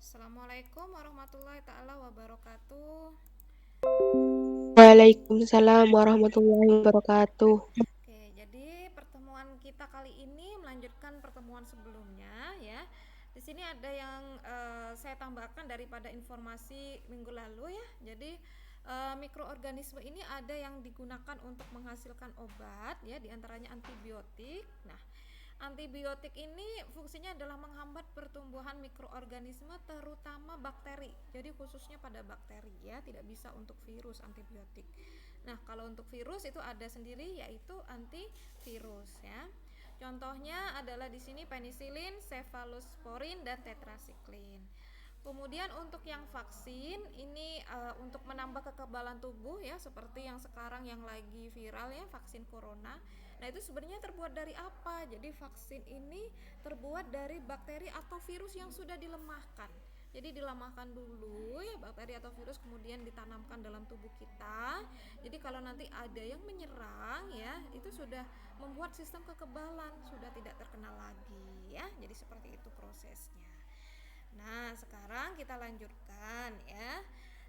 Assalamualaikum warahmatullahi taala wabarakatuh. Waalaikumsalam warahmatullahi wabarakatuh. Oke, jadi pertemuan kita kali ini melanjutkan pertemuan sebelumnya ya. Di sini ada yang saya tambahkan daripada informasi minggu lalu ya. Jadi mikroorganisme ini ada yang digunakan untuk menghasilkan obat ya, diantaranya antibiotik. Nah, antibiotik ini fungsinya adalah menghambat pertumbuhan mikroorganisme terutama bakteri. Jadi khususnya pada bakteri ya, tidak bisa untuk virus antibiotik. Nah, kalau untuk virus itu ada sendiri yaitu antivirus ya. Contohnya adalah di sini penisilin, cefalosporin dan tetrasiklin. Kemudian untuk yang vaksin ini untuk menambah kekebalan tubuh ya, seperti yang sekarang yang lagi viral ya, vaksin corona. Nah, itu sebenarnya terbuat dari apa? Jadi vaksin ini terbuat dari bakteri atau virus yang sudah dilemahkan. Jadi dilemahkan dulu ya bakteri atau virus, kemudian ditanamkan dalam tubuh kita. Jadi kalau nanti ada yang menyerang ya, itu sudah membuat sistem kekebalan sudah tidak terkena lagi ya. Jadi seperti itu prosesnya. Nah, sekarang kita lanjutkan ya.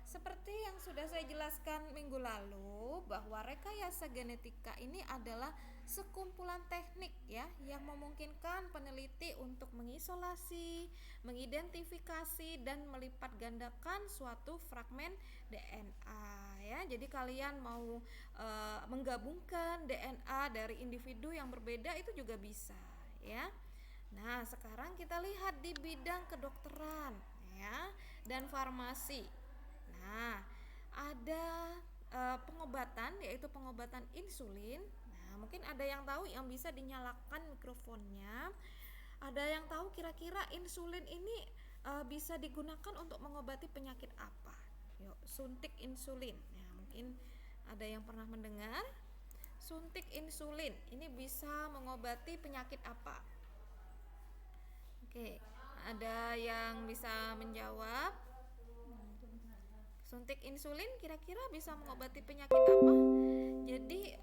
Seperti yang sudah saya jelaskan minggu lalu, bahwa rekayasa genetika ini adalah sekumpulan teknik ya yang memungkinkan peneliti untuk mengisolasi, mengidentifikasi dan melipat gandakan suatu fragmen DNA ya. Jadi kalian mau menggabungkan DNA dari individu yang berbeda itu juga bisa ya. Nah, sekarang kita lihat di bidang kedokteran ya dan farmasi. Nah, ada pengobatan yaitu pengobatan insulin. Nah, mungkin ada yang tahu yang bisa dinyalakan mikrofonnya. Ada yang tahu kira-kira insulin ini bisa digunakan untuk mengobati penyakit apa? Yuk, suntik insulin. Ya, mungkin ada yang pernah mendengar suntik insulin. Ini bisa mengobati penyakit apa? Oke, ada yang bisa menjawab? Suntik insulin kira-kira bisa mengobati penyakit apa? Jadi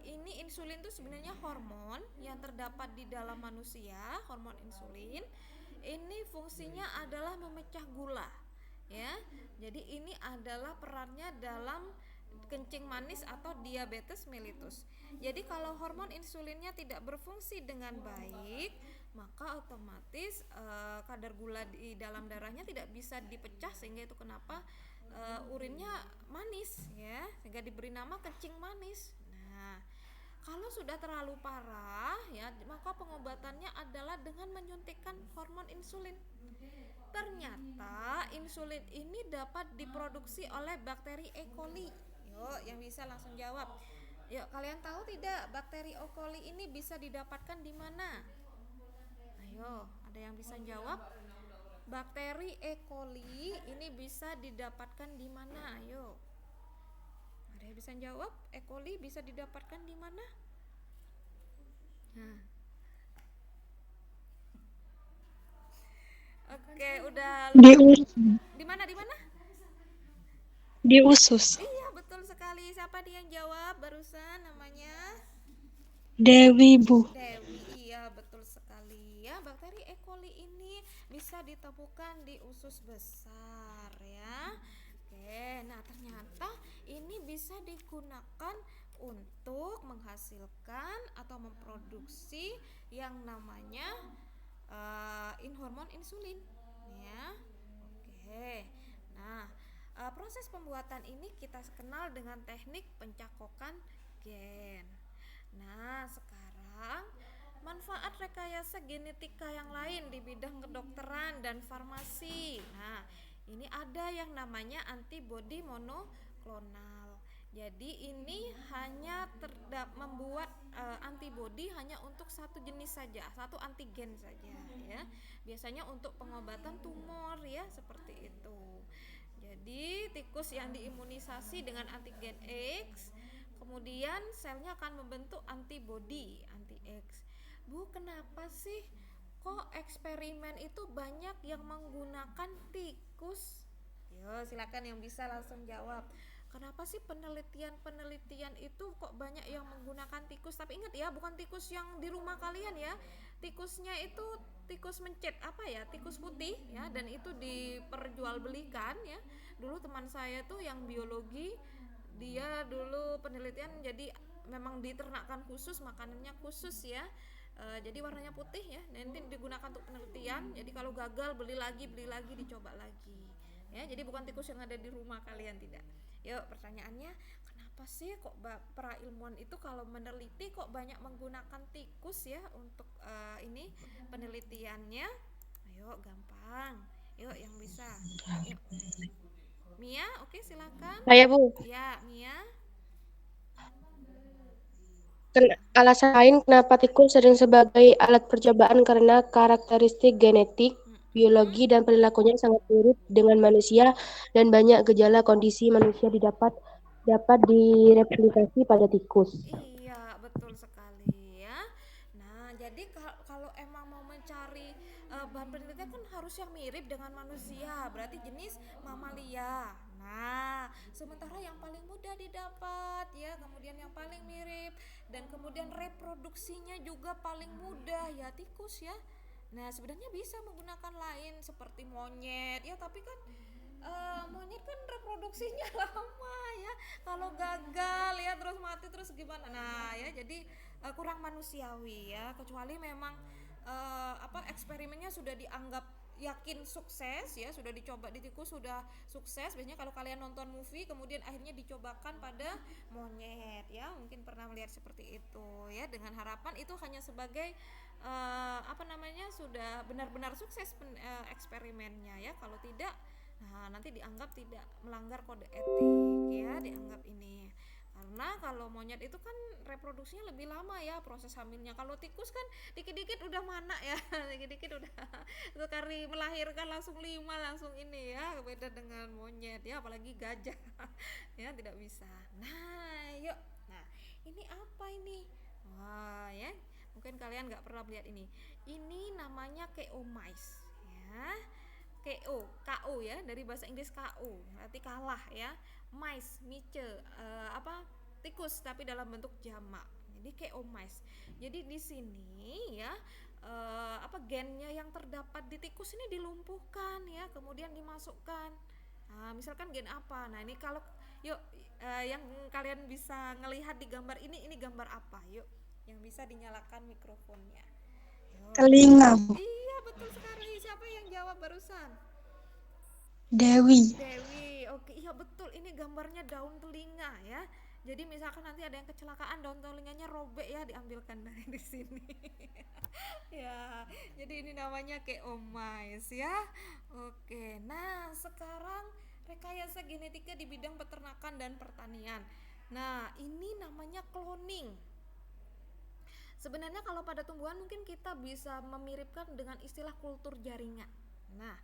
ini insulin itu sebenarnya hormon yang terdapat di dalam manusia, hormon insulin. Ini fungsinya adalah memecah gula, ya. Jadi ini adalah perannya dalam kencing manis atau diabetes mellitus. Jadi kalau hormon insulinnya tidak berfungsi dengan baik, maka otomatis kadar gula di dalam darahnya tidak bisa dipecah, sehingga itu kenapa urinnya manis ya, sehingga diberi nama kencing manis. Nah, kalau sudah terlalu parah ya, maka pengobatannya adalah dengan menyuntikkan hormon insulin. Ternyata insulin ini dapat diproduksi oleh bakteri E. coli. Yuk, yang bisa langsung jawab. Yuk, kalian tahu tidak bakteri E. coli ini bisa didapatkan di mana? Ayo, ada yang bisa jawab? Bakteri E. coli ini bisa didapatkan di mana? Ayo. Ada yang bisa jawab? E. coli bisa didapatkan di mana? Nah. Oke, udah Di, lupa. us- Di mana? Di mana? di usus. Iya, betul sekali. Siapa dia yang jawab barusan namanya? Dewi Bu. Dewi. Iya, betul sekali. Ya, bakteri E. coli ini bisa ditemukan di usus besar ya. Oke, nah ternyata ini bisa digunakan untuk menghasilkan atau memproduksi yang namanya hormon insulin ya. Oke. Nah, proses pembuatan ini kita kenal dengan teknik pencakokan gen. Nah, sekarang manfaat rekayasa genetika yang lain di bidang kedokteran dan farmasi. Nah, ini ada yang namanya antibodi monoklonal. Jadi ini hanya membuat antibodi hanya untuk satu jenis saja, satu antigen saja ya. Biasanya untuk pengobatan tumor ya, seperti itu. Jadi tikus yang diimunisasi dengan antigen X, kemudian selnya akan membentuk antibodi anti X. Bu, kenapa sih kok eksperimen itu banyak yang menggunakan tikus? Yo, silakan yang bisa langsung jawab. Kenapa sih penelitian-penelitian itu kok banyak yang menggunakan tikus? Tapi ingat ya, bukan tikus yang di rumah kalian ya. tikusnya itu tikus mencit apa ya, tikus putih ya, dan itu diperjualbelikan ya. Dulu teman saya tuh yang biologi, dia dulu penelitian, jadi memang diternakkan khusus, makanannya khusus ya. Jadi warnanya putih ya, nanti digunakan untuk penelitian. Jadi kalau gagal beli lagi, dicoba lagi ya. Jadi bukan tikus yang ada di rumah kalian, tidak. Yuk, pertanyaannya, kenapa sih kok para ilmuwan itu kalau meneliti kok banyak menggunakan tikus ya untuk ini penelitiannya? Ayo, gampang. Yuk, yang bisa. Yuk, Mia, oke, silakan. Saya Bu, Ya, Mia. alasan lain kenapa tikus sering sebagai alat percobaan karena karakteristik genetik, Mm-mm. biologi, dan perilakunya sangat mirip dengan manusia dan banyak gejala kondisi manusia dapat direplikasi pada tikus. Iya, betul sekali ya. Nah, jadi kalau emang mau mencari bahan penelitian kan harus yang mirip dengan manusia, berarti jenis mamalia. Nah, sementara yang paling mudah didapat ya, kemudian yang paling mirip, dan kemudian reproduksinya juga paling mudah ya, tikus ya. Nah, sebenarnya bisa menggunakan lain seperti monyet ya, tapi kan monyet kan reproduksinya lama ya, kalau gagal ya terus mati terus gimana, nah ya, jadi kurang manusiawi ya, kecuali memang eksperimennya sudah dianggap yakin sukses ya, sudah dicoba di tikus sudah sukses. Biasanya kalau kalian nonton movie kemudian akhirnya dicobakan pada monyet ya, mungkin pernah melihat seperti itu ya, dengan harapan itu hanya sebagai sudah benar-benar sukses eksperimennya ya. Kalau tidak, nah nanti dianggap tidak melanggar kode etik ya, dianggap ini. Karena kalau monyet itu kan reproduksinya lebih lama ya proses hamilnya. Kalau tikus kan dikit-dikit udah mana ya, dikit-dikit udah sekali melahirkan langsung 5 langsung ini ya, beda dengan monyet ya, apalagi gajah ya, tidak bisa. Nah, yuk. Nah, ini apa ini? Wah, ya. Mungkin kalian nggak pernah lihat ini. Ini namanya keomais ya. KO ya, dari bahasa Inggris KO, berarti kalah ya. Mice, mice, tikus tapi dalam bentuk jamak. Jadi KO mice. Jadi di sini ya, gennya yang terdapat di tikus ini dilumpuhkan ya, kemudian dimasukkan. Nah, misalkan gen apa? Nah, ini kalau yuk, yang kalian bisa ngelihat di gambar ini gambar apa? Yuk, yang bisa dinyalakan mikrofonnya. Yuk. Telinga, Bu. Iya, betul sekali. Siapa yang jawab barusan? Dewi. Dewi. Oke, iya betul. Ini gambarnya daun telinga ya. Jadi misalkan nanti ada yang kecelakaan, daun telinganya robek ya, diambilkan dari di sini. Ya, jadi ini namanya keomais ya. Oke. Nah, sekarang rekayasa genetika di bidang peternakan dan pertanian. Nah, ini namanya cloning. Sebenarnya kalau pada tumbuhan mungkin kita bisa memiripkan dengan istilah kultur jaringan. Nah,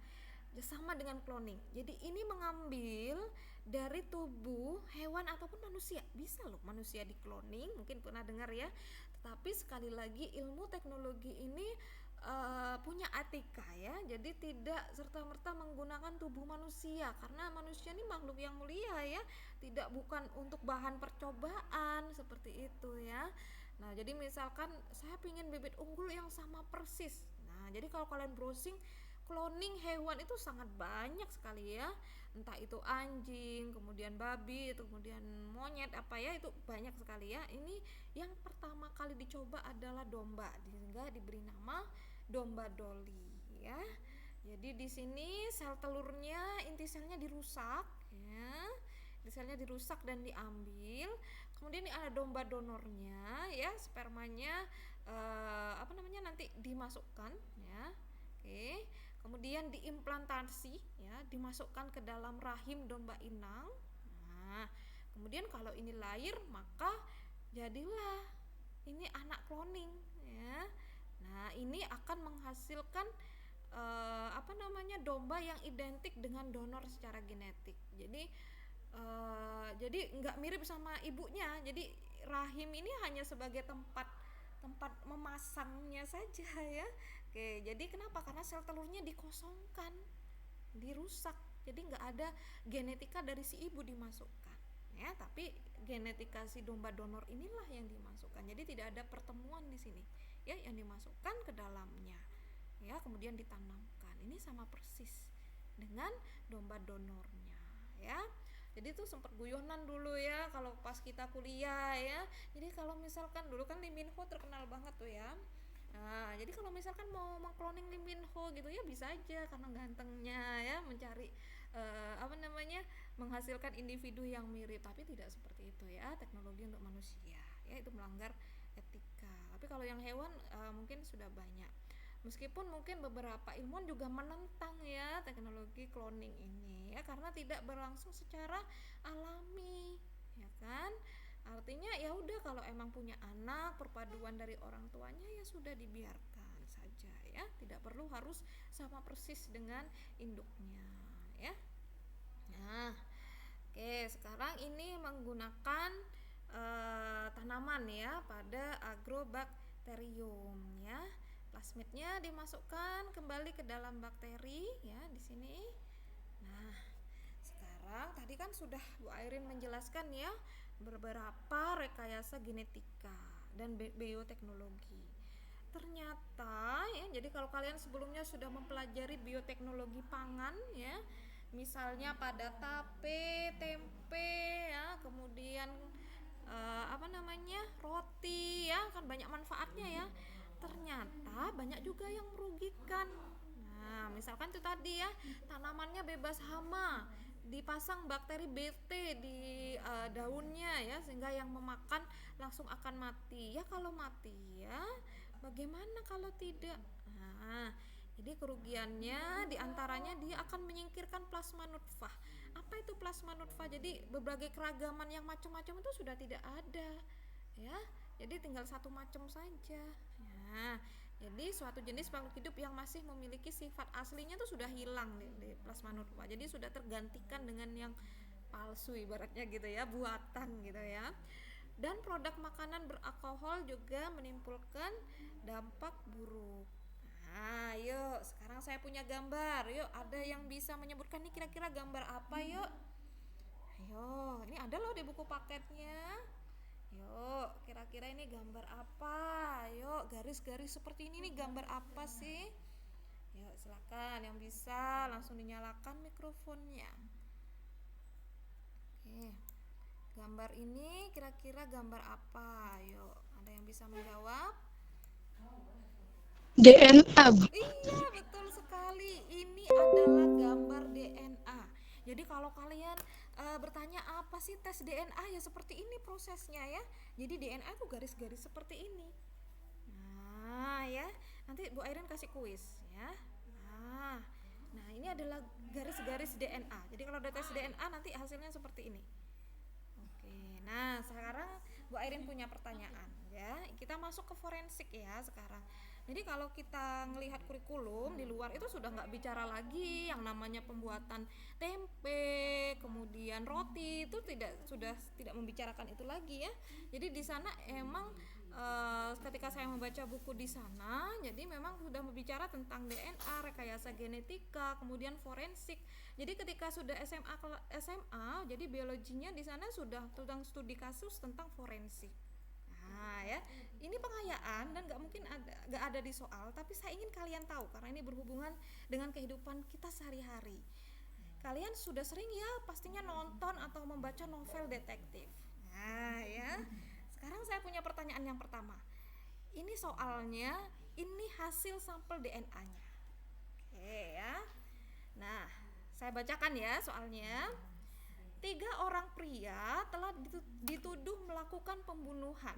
sama dengan cloning. Jadi ini mengambil dari tubuh hewan ataupun manusia. Bisa loh manusia di cloning, mungkin pernah dengar ya. Tetapi sekali lagi ilmu teknologi ini punya etika ya. Jadi tidak serta-merta menggunakan tubuh manusia, karena manusia ini makhluk yang mulia ya. Tidak, bukan untuk bahan percobaan seperti itu ya. Nah, jadi misalkan saya ingin bibit unggul yang sama persis. Nah, jadi kalau kalian browsing cloning hewan itu sangat banyak sekali ya. Entah itu anjing, kemudian babi, kemudian monyet apa ya, itu banyak sekali ya. Ini yang pertama kali dicoba adalah domba, sehingga diberi nama domba Dolly ya. Jadi di sini sel telurnya, inti selnya dirusak ya. Selnya dirusak dan diambil. Kemudian ini ada domba donornya ya, spermanya nanti dimasukkan ya. Oke. Kemudian diimplantasi ya, dimasukkan ke dalam rahim domba inang. Nah, kemudian kalau ini lahir maka jadilah ini anak cloning ya. Nah, ini akan menghasilkan domba yang identik dengan donor secara genetik. Jadi nggak mirip sama ibunya. Jadi rahim ini hanya sebagai tempat memasangnya saja ya. Oke, jadi kenapa? Karena sel telurnya dikosongkan, dirusak. Jadi nggak ada genetika dari si ibu dimasukkan ya, tapi genetika si domba donor inilah yang dimasukkan. Jadi tidak ada pertemuan di sini ya yang dimasukkan ke dalamnya, ya kemudian ditanamkan. Ini sama persis dengan domba donornya, ya. Jadi tuh sempat guyonan dulu ya kalau pas kita kuliah ya. Jadi kalau misalkan dulu kan Lee Min Ho terkenal banget tuh ya. Nah, jadi kalau misalkan mau mengkloning Lee Min Ho gitu ya bisa aja karena gantengnya ya, mencari menghasilkan individu yang mirip, tapi tidak seperti itu ya teknologi untuk manusia. Ya itu melanggar etika. Tapi kalau yang hewan mungkin sudah banyak. Meskipun mungkin beberapa ilmuwan juga menentang ya teknologi cloning ini ya karena tidak berlangsung secara alami, ya kan? Artinya ya udah kalau emang punya anak perpaduan dari orang tuanya ya sudah dibiarkan saja ya, tidak perlu harus sama persis dengan induknya ya. Nah, oke, sekarang ini menggunakan tanaman ya pada agrobakterium ya. Plasmidnya dimasukkan kembali ke dalam bakteri ya di sini. Nah, sekarang tadi kan sudah Bu Airin menjelaskan ya beberapa rekayasa genetika dan bioteknologi. Ternyata ya, jadi kalau kalian sebelumnya sudah mempelajari bioteknologi pangan ya, misalnya pada tape, tempe ya, kemudian roti ya, kan banyak manfaatnya ya. Ternyata banyak juga yang merugikan. Nah, misalkan itu tadi ya, tanamannya bebas hama, dipasang bakteri BT di daunnya ya, sehingga yang memakan langsung akan mati. Ya kalau mati ya, bagaimana kalau tidak? Nah, jadi kerugiannya diantaranya dia akan menyingkirkan plasma nutfah. Apa itu plasma nutfah? Jadi berbagai keragaman yang macam-macam itu sudah tidak ada, ya. Jadi tinggal satu macam saja. Nah, jadi suatu jenis makhluk hidup yang masih memiliki sifat aslinya itu sudah hilang di plasma nutfah. Jadi sudah tergantikan dengan yang palsu ibaratnya gitu ya, buatan gitu ya. Dan produk makanan beralkohol juga menimbulkan dampak buruk. Nah, yuk sekarang saya punya gambar. Yuk, ada yang bisa menyebutkan nih kira-kira gambar apa yuk? Ayo, ini ada loh di buku paketnya. Yuk, kira-kira ini gambar apa? Yuk, garis-garis seperti ini nih gambar apa sih? Yuk, silakan yang bisa langsung dinyalakan mikrofonnya. Oke. Gambar ini kira-kira gambar apa? Yuk, ada yang bisa menjawab? DNA. Iya, betul sekali. Ini adalah gambar DNA. Jadi kalau kalian bertanya apa sih tes DNA, ya seperti ini prosesnya ya. Jadi DNA itu garis-garis seperti ini. Nah, ya. Nanti Bu Airin kasih kuis ya. Nah, ini adalah garis-garis DNA. Jadi kalau ada tes DNA nanti hasilnya seperti ini. Oke. Nah, sekarang Bu Airin punya pertanyaan ya. Kita masuk ke forensik ya sekarang. Jadi kalau kita ngelihat kurikulum di luar itu sudah nggak bicara lagi yang namanya pembuatan tempe, kemudian roti, itu sudah tidak membicarakan itu lagi ya. Jadi di sana emang ketika saya membaca buku di sana, jadi memang sudah berbicara tentang DNA, rekayasa genetika, kemudian forensik. Jadi ketika sudah SMA, jadi biologinya di sana sudah tentang studi kasus tentang forensik. Nah ya, ini pengayaan dan nggak ada di soal, tapi saya ingin kalian tahu karena ini berhubungan dengan kehidupan kita sehari-hari. Kalian sudah sering ya pastinya nonton atau membaca novel detektif. Nah ya, sekarang saya punya pertanyaan yang pertama. Ini soalnya, ini hasil sampel DNA-nya. Oke ya. Nah, saya bacakan ya soalnya. 3 orang pria telah dituduh melakukan pembunuhan.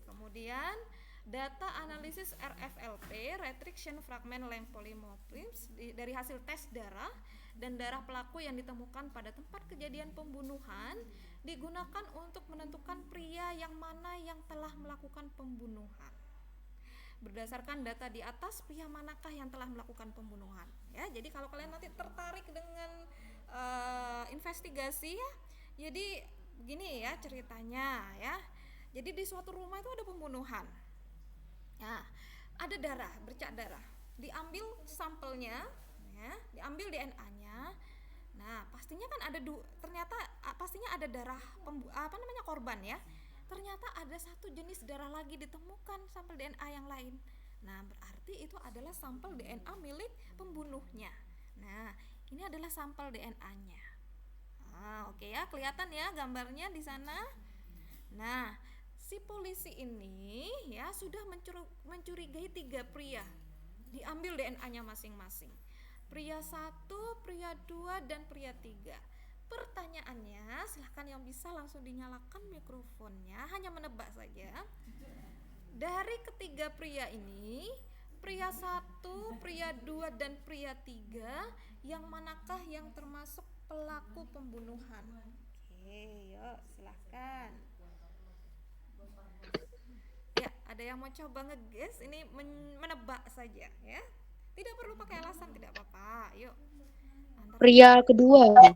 Kemudian data analisis RFLP (Restriction Fragment Length Polymorphism) dari hasil tes darah dan darah pelaku yang ditemukan pada tempat kejadian pembunuhan digunakan untuk menentukan pria yang mana yang telah melakukan pembunuhan. Berdasarkan data di atas, pria manakah yang telah melakukan pembunuhan? Ya, jadi kalau kalian nanti tertarik dengan investigasi ya, jadi begini ya ceritanya ya. Jadi di suatu rumah itu ada pembunuhan. Nah, ada darah, bercak darah. Diambil sampelnya, ya, diambil DNA-nya. Nah, pastinya kan ada ternyata pastinya ada darah korban ya. ternyata ada satu jenis darah lagi ditemukan sampel DNA yang lain. Nah, berarti itu adalah sampel DNA milik pembunuhnya. Nah, ini adalah sampel DNA-nya. Oke ya, kelihatan ya gambarnya di sana. Nah, si polisi ini ya sudah mencurigai 3 pria. Diambil DNA-nya masing-masing. Pria 1, pria 2, dan pria 3. Pertanyaannya, silahkan yang bisa langsung dinyalakan mikrofonnya, hanya menebak saja. Dari ketiga pria ini, pria 1, pria 2, dan pria 3, yang manakah yang termasuk pelaku pembunuhan? Oke, yuk silahkan. Ya, ada yang mau coba ngeguess? Ini menebak saja ya. Tidak perlu pakai alasan, tidak apa-apa. Yuk. Pria kedua. Pria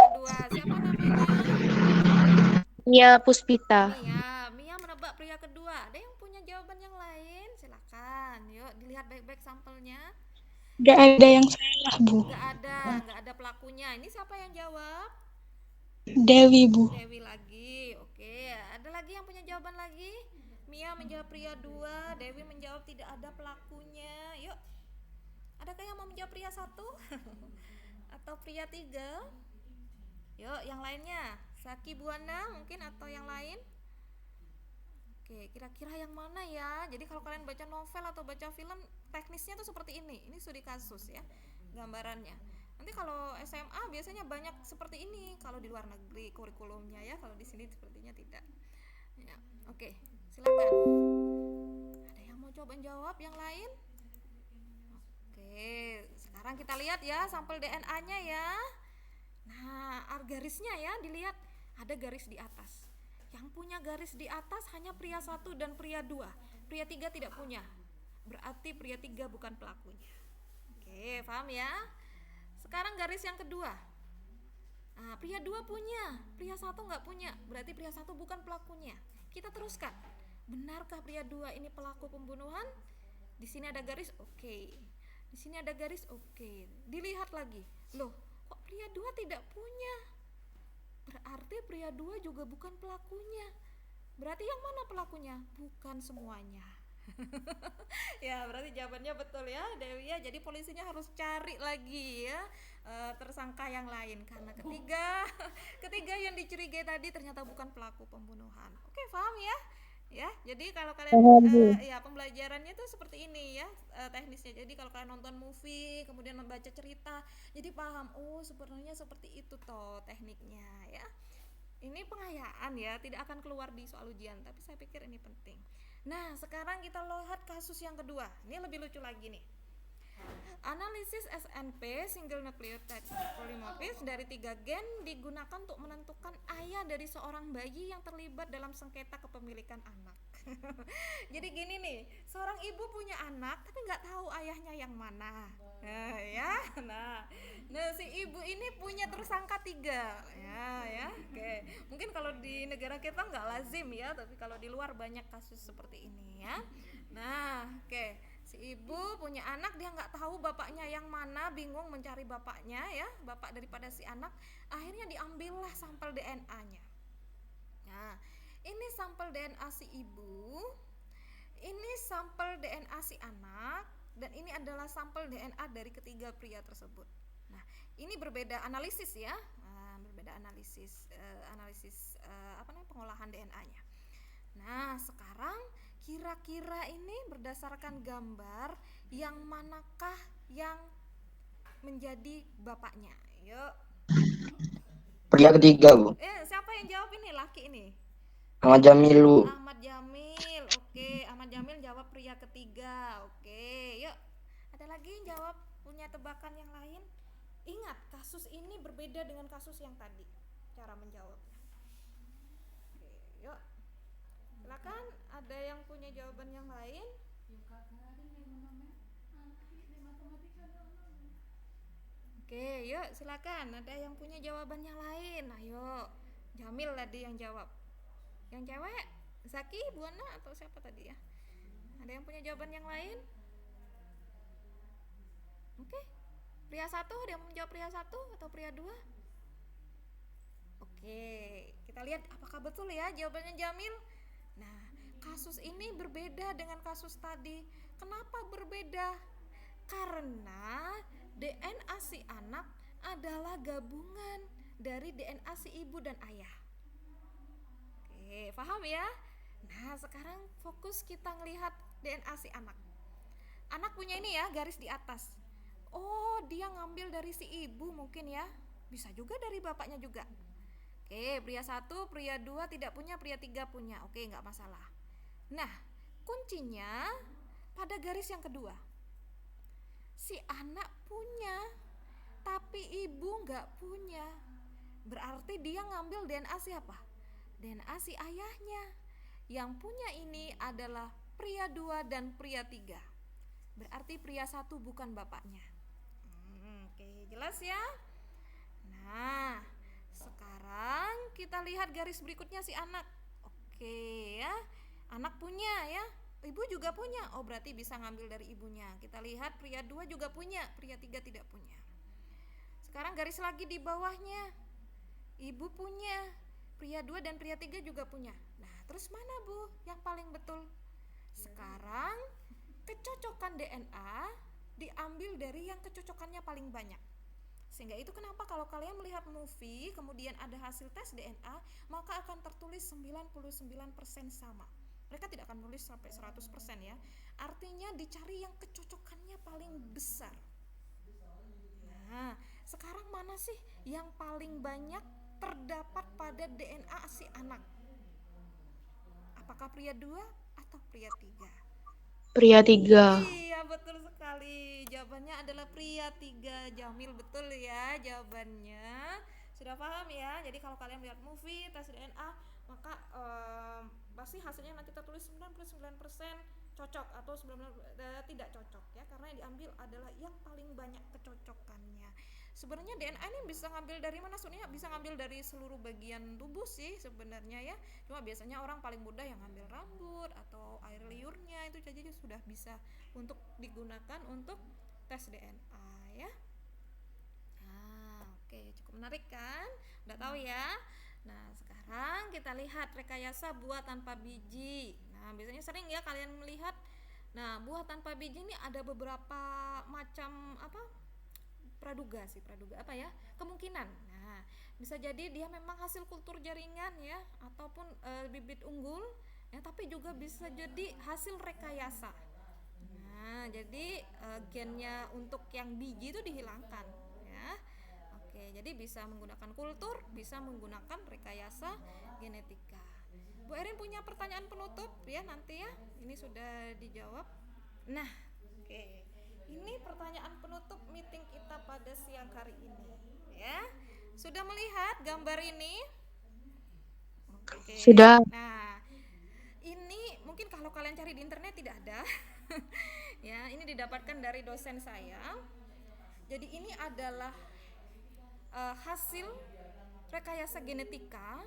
kedua, siapa namanya? Mia Puspita. Mia menebak pria kedua. Ada yang punya jawaban yang lain? Silakan. Yuk, dilihat baik-baik sampelnya. Gak ada yang salah, Bu. Gak ada pelakunya. Ini siapa yang jawab? Dewi, Bu. Dewi lagi. Oke, ada lagi yang punya jawaban lagi? Mia menjawab pria 2, Dewi menjawab tidak ada pelakunya. Yuk. Adakah yang mau menjawab pria 1? Atau pria 3? Yuk, yang lainnya. Saki, Buana mungkin, atau yang lain? Oke, kira-kira yang mana ya? Jadi kalau kalian baca novel atau baca film, teknisnya tuh seperti ini. Ini studi kasus ya, gambarannya. Nanti kalau SMA biasanya banyak seperti ini. Kalau di luar negeri kurikulumnya ya, kalau di sini sepertinya tidak. Ya, oke, silakan. Ada yang mau coba jawab yang lain? Oke, sekarang kita lihat ya sampel DNA-nya ya. Nah, garisnya ya dilihat, ada garis di atas. Yang punya garis di atas hanya pria 1 dan pria 2. Pria 3 tidak punya. Berarti pria 3 bukan pelakunya. Oke, paham ya? Sekarang garis yang kedua. Nah, pria 2 punya, pria 1 nggak punya. Berarti pria 1 bukan pelakunya. Kita teruskan. Benarkah pria 2 ini pelaku pembunuhan? Di sini ada garis, oke. Di sini ada garis, oke. Dilihat lagi. Loh, kok pria 2 tidak punya? Berarti pria 2 juga bukan pelakunya. Berarti yang mana pelakunya? Bukan semuanya. Ya, berarti jawabannya betul ya, Dewi ya. Jadi polisinya harus cari lagi ya tersangka yang lain, karena ketiga yang dicurigai tadi ternyata bukan pelaku pembunuhan. Oke, paham ya? Ya, jadi kalau kalian ya pembelajarannya tuh seperti ini ya teknisnya. Jadi kalau kalian nonton movie kemudian membaca cerita, jadi paham, oh sebenarnya seperti itu toh tekniknya ya. Ini penghayaan ya, tidak akan keluar di soal ujian, tapi saya pikir ini penting. Nah, sekarang kita lihat kasus yang kedua. Ini lebih lucu lagi nih. Analisis SNP single nucleotide polymorphism dari 3 gen digunakan untuk menentukan ayah dari seorang bayi yang terlibat dalam sengketa kepemilikan anak. Jadi gini nih, seorang ibu punya anak tapi nggak tahu ayahnya yang mana. Nah, si ibu ini punya tersangka 3 ya. Oke. Mungkin kalau di negara kita nggak lazim ya, tapi kalau di luar banyak kasus seperti ini ya. Nah, oke. Si ibu punya anak, dia nggak tahu bapaknya yang mana, bingung mencari bapaknya ya, bapak daripada si anak. Akhirnya diambillah sampel DNA-nya. Nah, ini sampel DNA si ibu, ini sampel DNA si anak, dan ini adalah sampel DNA dari ketiga pria tersebut. Nah, ini berbeda analisis ya, berbeda analisis pengolahan DNA-nya. Nah, sekarang kira-kira ini berdasarkan gambar yang manakah yang menjadi bapaknya? Yuk. Pria ketiga, Bu. Siapa yang jawab ini? Laki ini. Ahmad Jamil, Bu. Ahmad Jamil. Oke, Ahmad Jamil jawab pria ketiga. Oke, yuk. Ada lagi yang jawab, punya tebakan yang lain? Ingat, kasus ini berbeda dengan kasus yang tadi cara menjawabnya. Oke, yuk. Silakan, ada yang punya jawaban yang lain? Oke, yuk silakan. Ada yang punya jawaban yang lain? Ayo, Jamil tadi yang jawab. Yang cewek, Zaki, Buana, atau siapa tadi ya? Ada yang punya jawaban yang lain? Oke, pria 1, ada yang menjawab pria 1 atau pria 2? Oke, kita lihat apakah betul ya jawabannya Jamil. Nah, kasus ini berbeda dengan kasus tadi. Kenapa berbeda? Karena DNA si anak adalah gabungan dari DNA si ibu dan ayah. Oke, paham ya? Nah, sekarang fokus kita ngelihat DNA si anak. Anak punya ini ya, garis di atas. Oh, dia ngambil dari si ibu mungkin ya. Bisa juga dari bapaknya juga. Oke, pria 1, pria 2 tidak punya, pria 3 punya. Oke, nggak masalah. Nah, kuncinya pada garis yang kedua. Si anak punya, tapi ibu nggak punya. Berarti dia ngambil DNA siapa? DNA si ayahnya. Yang punya ini adalah pria 2 dan pria 3. Berarti pria 1 bukan bapaknya. Oke, jelas ya? Nah, sekarang kita lihat garis berikutnya si anak. Oke ya, anak punya ya, ibu juga punya. Oh, berarti bisa ngambil dari ibunya. Kita lihat pria 2 juga punya, pria 3 tidak punya. Sekarang garis lagi di bawahnya. Ibu punya, pria 2 dan pria 3 juga punya. Nah, terus mana Bu yang paling betul? Sekarang kecocokan DNA diambil dari yang kecocokannya paling banyak. Sehingga itu kenapa kalau kalian melihat movie kemudian ada hasil tes DNA, maka akan tertulis 99% sama. Mereka tidak akan nulis sampai 100% ya. Artinya dicari yang kecocokannya paling besar. Nah, sekarang mana sih yang paling banyak terdapat pada DNA si anak? Apakah pria 2 atau pria 3? Pria 3. Iya, betul sekali. Jawabannya adalah pria 3. Jamil, betul ya jawabannya. Sudah paham ya? Jadi kalau kalian lihat movie tes DNA, maka pasti hasilnya nanti tertulis 99% cocok atau 99% tidak cocok ya, karena yang diambil adalah yang paling banyak kecocokannya. Sebenarnya DNA ini bisa ngambil dari mana? Sebenarnya bisa ngambil dari seluruh bagian tubuh sih sebenarnya ya. Cuma biasanya orang paling mudah yang ngambil rambut atau air liurnya, itu saja sudah bisa untuk digunakan untuk tes DNA ya. Nah, oke, cukup menarik kan? Udah tahu ya? Nah, sekarang kita lihat rekayasa buah tanpa biji. Nah, biasanya sering ya kalian melihat. Nah, buah tanpa biji ini ada beberapa macam praduga apa ya, kemungkinan. Nah, bisa jadi dia memang hasil kultur jaringan ya, ataupun bibit unggul ya, tapi juga bisa jadi hasil rekayasa. Nah, jadi gennya untuk yang biji itu dihilangkan ya. Oke, jadi bisa menggunakan kultur, bisa menggunakan rekayasa genetika. Bu Erin punya pertanyaan penutup ya nanti ya, ini sudah dijawab. Nah, oke. Ini pertanyaan penutup meeting kita pada siang hari ini ya. Sudah melihat gambar ini? Oke. Sudah. Nah, ini mungkin kalau kalian cari di internet tidak ada. Ya, ini didapatkan dari dosen saya. Jadi ini adalah hasil rekayasa genetika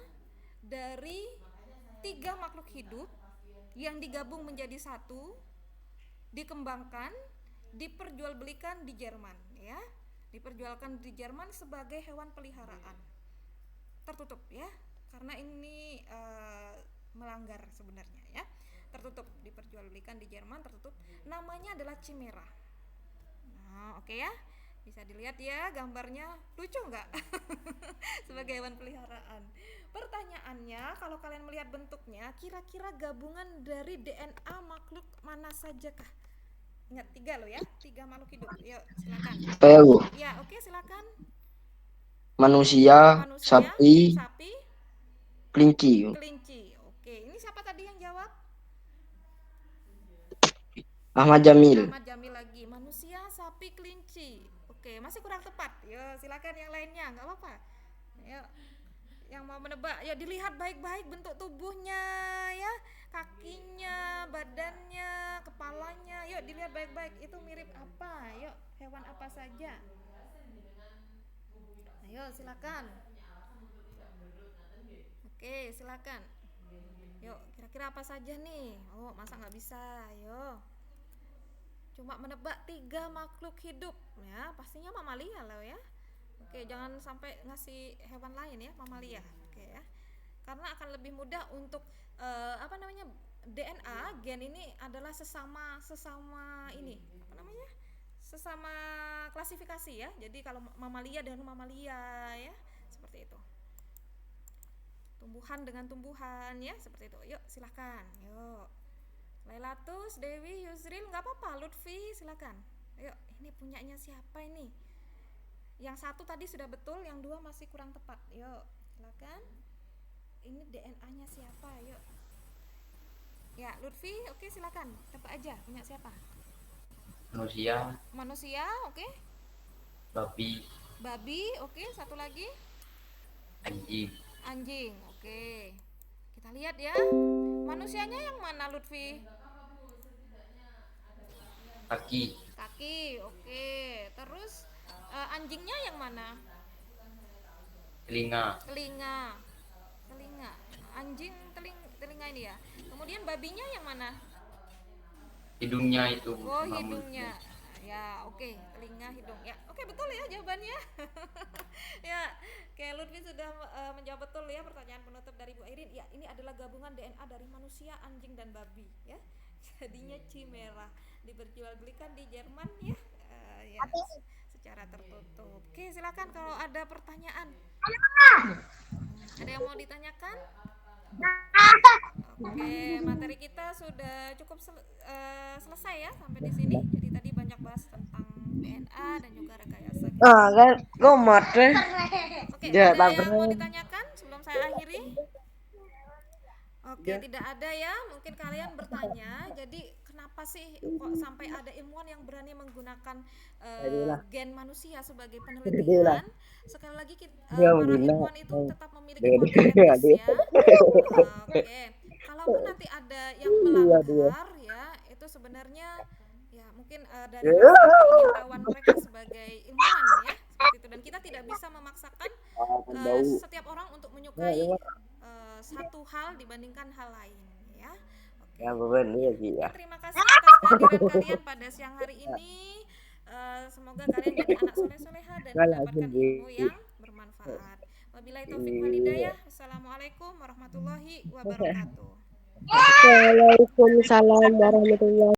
dari 3 makhluk hidup yang digabung menjadi satu, dikembangkan, diperjualbelikan di Jerman ya, diperjualkan di Jerman sebagai hewan peliharaan tertutup ya, karena ini melanggar sebenarnya ya, tertutup, diperjualbelikan di Jerman tertutup, namanya adalah Chimera. Nah, oke ya, bisa dilihat ya gambarnya, lucu nggak? Sebagai hewan peliharaan. Pertanyaannya, kalau kalian melihat bentuknya, kira-kira gabungan dari DNA makhluk mana sajakah? Ingat 3 loh ya, 3 makhluk hidup. Yuk, silakan. Saya Bu, Ya, oke, silakan. manusia, Manusia, sapi, sapi, kelinci. kelinci. Oke, ini siapa tadi yang jawab? Ahmad Jamil. Ahmad Jamil lagi. Manusia, sapi, kelinci. Oke, masih kurang tepat. Yuk, silakan yang lainnya, nggak apa-apa. Yuk, yang mau menebak, ya dilihat baik-baik bentuk tubuhnya ya, kakinya, badannya, kepalanya, yuk dilihat baik-baik, itu mirip apa, yuk hewan apa saja. Ayo silakan. Oke, silakan. Yuk, kira-kira apa saja nih? Oh, masa nggak bisa? Yuk, cuma menebak 3 makhluk hidup ya, pastinya mamalia loh ya. Oke, jangan sampai ngasih hewan lain ya, mamalia. Oke ya. karena akan lebih mudah untuk DNA gen ini adalah sesama ini sesama klasifikasi ya. Jadi kalau mamalia dengan mamalia ya, seperti itu. Tumbuhan dengan tumbuhan ya, seperti itu. Yuk silahkan, yuk. Lailatus, Dewi, Yusril, nggak apa-apa. Lutfi silakan. Yuk, ini punyanya siapa ini? Yang satu tadi sudah betul, yang dua masih kurang tepat. Yuk, silakan. Ini DNA-nya siapa? Yuk. Ya, Lutfi, oke silakan. Tebak aja, punya siapa? Manusia, oke. Babi, oke. Satu lagi. Anjing, oke. Kita lihat ya. Manusianya yang mana, Lutfi? Kaki, oke. Terus anjingnya yang mana? Telinga. Anjing telinga ini ya. Kemudian babinya yang mana? Hidungnya itu. Oh, hidungnya. Ya, oke. Telinga, hidung. Ya, oke betul ya jawabannya. Ya, kayak Lutfi sudah menjawab betul ya pertanyaan penutup dari Bu Airin. Ya, ini adalah gabungan DNA dari manusia, anjing dan babi ya. Jadinya Chimera diperjualbelikan di Jerman ya. Ya, secara tertutup. Oke, silakan kalau ada pertanyaan. Ada yang mau ditanyakan? Oke, materi kita sudah cukup selesai ya sampai di sini. Jadi tadi banyak bahas tentang DNA dan juga rekayasa. kan gomat deh. Oke, Ya, ada yang tak mau bener. ditanyakan sebelum saya akhiri? Oke, tidak ada ya. Mungkin kalian bertanya, jadi kenapa sih kok sampai ada ilmuwan yang berani menggunakan gen manusia sebagai penelitian? Sekali lagi para ilmuwan itu tetap memiliki kode etis ya. Oke, kalaupun nanti ada yang melanggar ya, itu sebenarnya ya mungkin dari rasa keingintahuan mereka sebagai ilmuwan ya, seperti itu. Dan kita tidak bisa memaksakan setiap orang untuk menyukai satu hal dibandingkan hal lain ya. Oke. Ya, terima kasih atas kehadiran kalian pada siang hari ini. Semoga kalian jadi anak soleh-soleha dan mendapatkan ilmu yang bermanfaat. Wabillahi taufik wal hidayah. Wassalamualaikum warahmatullahi wabarakatuh. Waalaikumsalam warahmatullahi